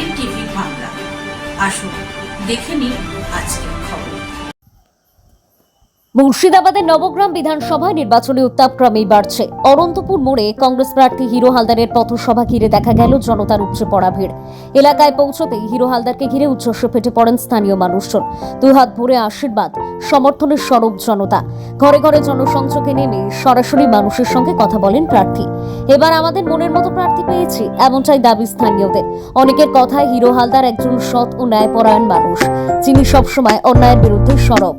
NTV Bangla. আসুন দেখে নিন আজকের খবর। মুর্শিদাবাদের নবগ্রাম বিধানসভায় নির্বাচনী উত্তাপ ক্রমেই বাড়ছে। অনন্তপুর মোড়ে কংগ্রেস প্রার্থী হিরো হালদারের পথসভা ঘিরে দেখা গেল জনতার উপচে পড়া ভিড়। এলাকায় পৌঁছতেই হিরো হালদারকে ঘিরে উচ্ছ্বাসে ফেটে পড়েন স্থানীয় মানুষজন। দুই হাত ভরে আশীর্বাদ, সমর্থনের সরব জনতা। ঘরে ঘরে জনসংযোগে নেমে সরাসরি মানুষের সঙ্গে কথা বলেন প্রার্থী। এবার আমাদের মনের মতো প্রার্থী পেয়েছি, এমনটাই দাবি স্থানীয়দের। অনেকের কথায় হিরো হালদার একজন সৎ ও ন্যায়পরায়ণ মানুষ, যিনি সবসময় অন্যায়ের বিরুদ্ধে সরব।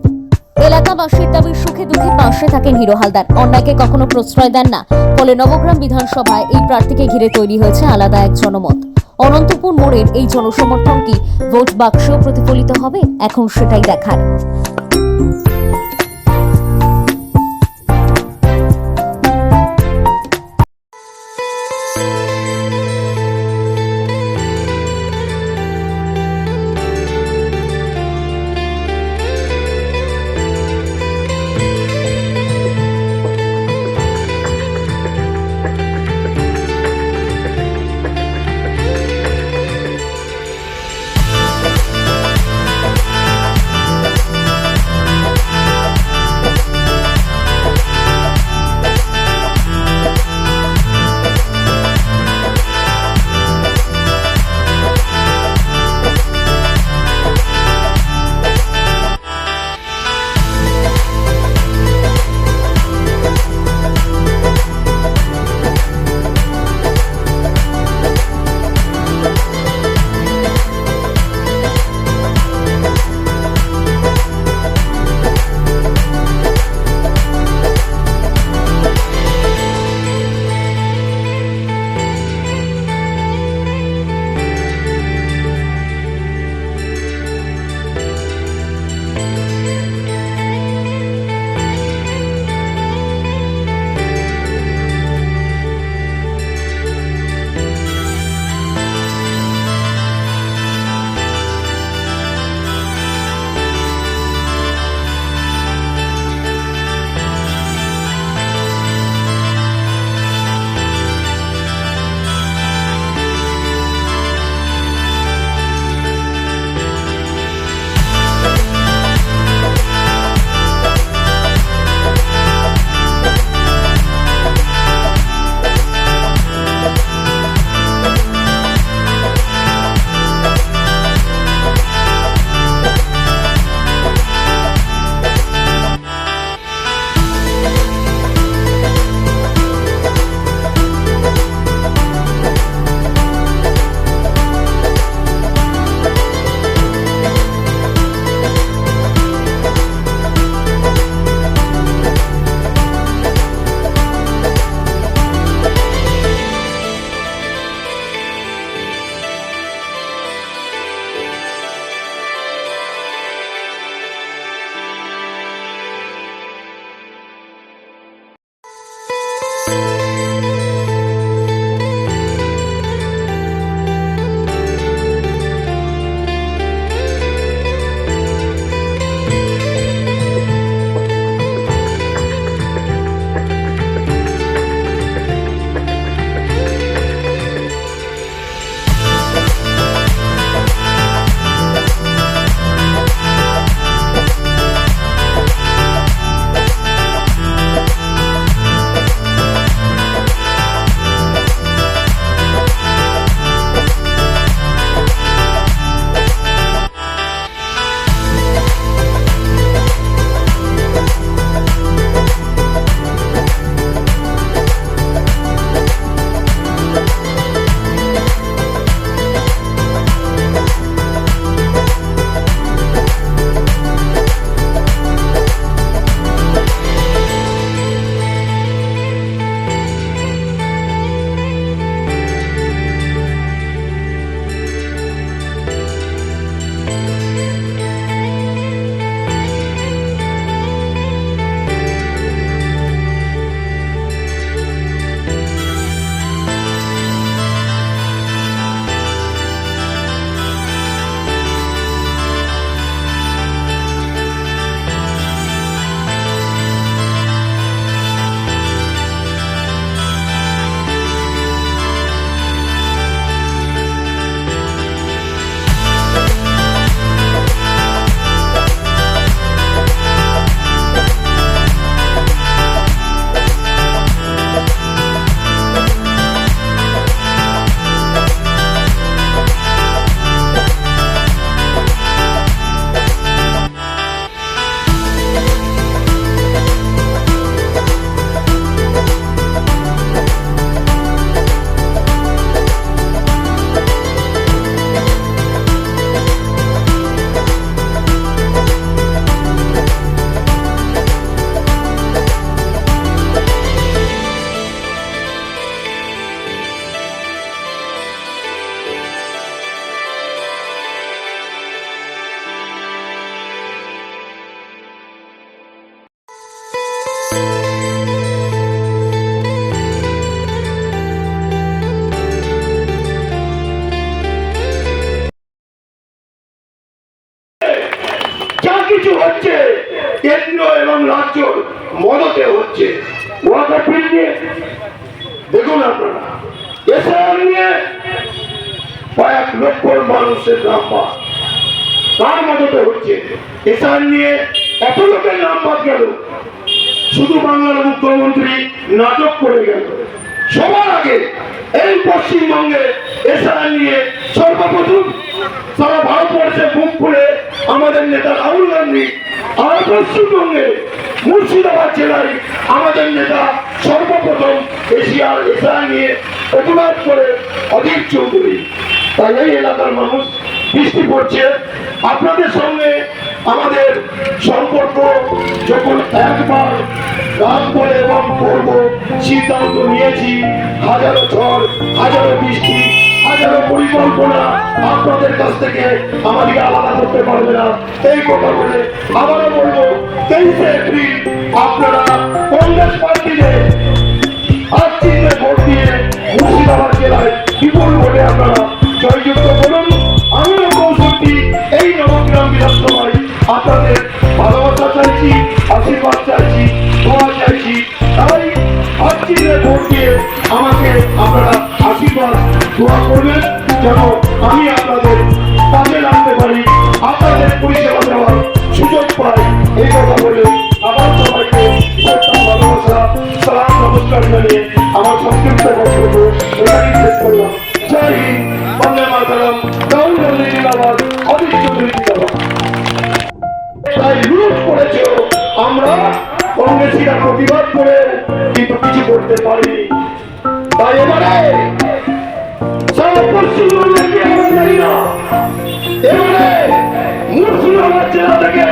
এলাকাবাসীর দাবির সুখে দুঃখে পাশে থাকেন হিরো হালদার, অন্যায়কে কখনো প্রশ্রয় দেন না। ফলে নবগ্রাম বিধানসভায় এই প্রার্থীকে ঘিরে তৈরি হয়েছে আলাদা এক জনমত। অনন্তপুর মোড়ের এই জনসমর্থন কি ভোট বাক্সেও প্রতিফলিত হবে, এখন সেটাই দেখার। এবং রাজ্য মদতে হচ্ছে। ওয়াকফ বিল নিয়ে দেখুন আপনারা, এসআইআর নিয়ে কয়েক লক্ষ মানুষের নাম বাদ, তার মদতে হচ্ছে। এসআইআর নিয়ে এত লোকের নাম বাদ গেল, শুধু বাংলার মুখ্যমন্ত্রী নাটক করে গেল। সবার আগে এই পশ্চিমবঙ্গে এসআইআর নিয়ে সর্বপ্রথম সারা ভারতবর্ষে বুক খুলে আমাদের নেতা রাহুল গান্ধী, আর পশ্চিমবঙ্গে মুর্শিদাবাদ জেলায় আমাদের নেতা সর্বপ্রথম এসআইআর নিয়ে প্রতিবাদ করে অধীর চৌধুরী। তাই এই এলাকার মানুষ বৃষ্টি পড়ছে, আপনাদের সঙ্গে আমাদের সম্পর্ক যখন একবার রাখবো এবং করবো সিদ্ধান্ত নিয়েছি, হাজারো ঝড়, হাজারো বৃষ্টি, হাজারো পরিকল্পনা আপনাদের কাছ থেকে আমাদেরকে আলাদা করতে পারবে না। এই কথা বলে আবারও বলবো, 23 এপ্রিল আপনারা কংগ্রেস পার্টিতে আজকে ভোট দিয়ে মুর্শিদাবাদ জেলায় বিপুল ভোটে আপনারা জয়যুক্ত করুন। আমিও কৌশলটি এই নবগ্রাম বিধানসভায় আপনাদের ভালোবাসা চাইছি, আশীর্বাদ চাইছি, দোয়া চাইছি। তাই আজকে ভোট দিয়ে আমাকে আপনারা আশীর্বাদ দোয়া করবেন, যেন আমি আপনাদের কাজে লাগতে পারি, আপনাদের পরিষেবা দেওয়ার সুযোগ পাই। এই কথা বলে আবার সবাইকে ভালোবাসা, সালাম, নমস্কার জানিয়ে আমার সংক্ষিপ্ত বক্তব্য এখানেই শেষ করলাম। জয় হিন্দ, বন্দে মাতরম, রাহুল গান্ধী জিন্দাবাদ, অধীর চৌধুরী জিন্দাবাদ। তাই লুট করেছ, আমরা কংগ্রেসীরা প্রতিবাদ করে কিন্তু কিছু করতে পারিনি। তাই এবারে সারা পশ্চিমবঙ্গে কি আমরা জানি না, এবারে মুর্শিদাবাদ জেলা থেকে